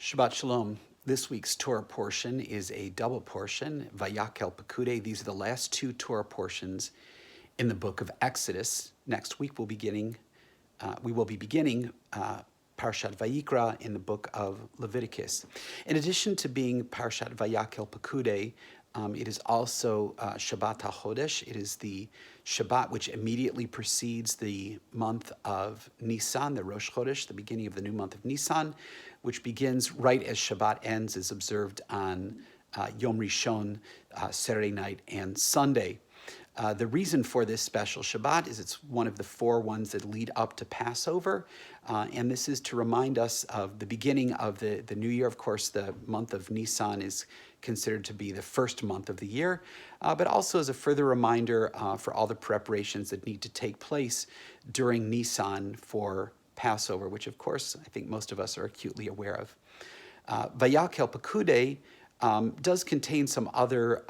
Shabbat Shalom. This week's Torah portion is a double portion, Vayakhel Pekudei. These are the last two Torah portions in the book of Exodus. Next week we will be beginning Parashat Vayikra in the book of Leviticus. In addition to being Parashat Vayakhel Pekudei, it is also Shabbat HaChodesh. It is the Shabbat which immediately precedes the month of Nisan, the Rosh Chodesh, the beginning of the new month of Nisan, which begins right as Shabbat ends, is observed on Yom Rishon, Saturday night, and Sunday. The reason for this special Shabbat is it's one of the four ones that lead up to Passover, and this is to remind us of the beginning of the new year. Of course, the month of Nisan is considered to be the first month of the year, but also as a further reminder for all the preparations that need to take place during Nisan for Passover, which of course I think most of us are acutely aware of. Vayakhel Pekudei does contain some other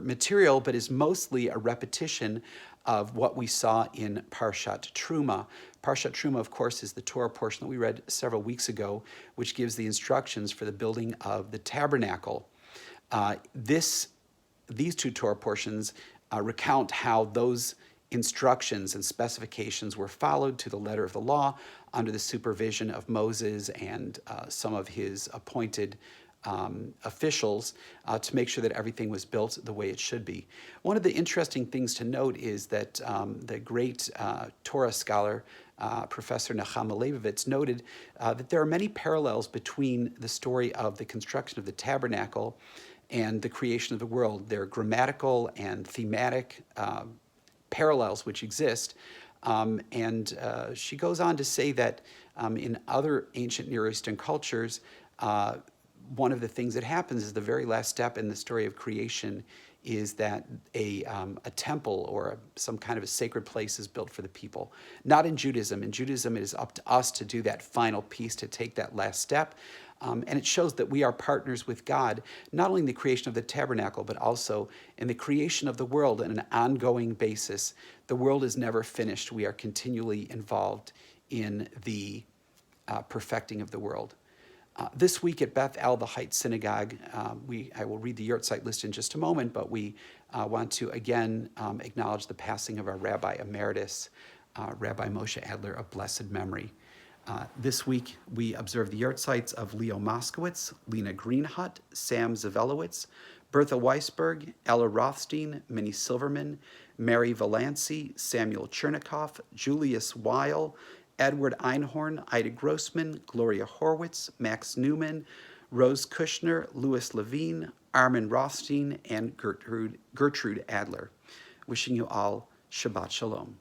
material, but is mostly a repetition of what we saw in Parashat Truma. Parashat Truma, of course, is the Torah portion that we read several weeks ago, which gives the instructions for the building of the tabernacle. These two Torah portions recount how those instructions and specifications were followed to the letter of the law under the supervision of Moses and some of his appointed officials to make sure that everything was built the way it should be. One of the interesting things to note is that the great Torah scholar, Professor Nechama Leibovitz, noted that there are many parallels between the story of the construction of the tabernacle and the creation of the world. There are grammatical and thematic parallels which exist. And she goes on to say that in other ancient Near Eastern cultures, one of the things that happens is the very last step in the story of creation is that a temple or some kind of a sacred place is built for the people. Not in Judaism. In Judaism, it is up to us to do that final piece, to take that last step. And it shows that we are partners with God, not only in the creation of the tabernacle, but also in the creation of the world on an ongoing basis. The world is never finished. We are continually involved in the perfecting of the world. This week at Beth El, the Heights Synagogue, I will read the Yahrzeit list in just a moment, but we want to again acknowledge the passing of our Rabbi Emeritus, Rabbi Moshe Adler of blessed memory. This week, we observe the Yahrzeits of Leo Moskowitz, Lena Greenhut, Sam Zavelowitz, Bertha Weisberg, Ella Rothstein, Minnie Silverman, Mary Valancy, Samuel Chernikoff, Julius Weil, Edward Einhorn, Ida Grossman, Gloria Horwitz, Max Newman, Rose Kushner, Louis Levine, Armin Rothstein, and Gertrude Adler. Wishing you all Shabbat Shalom.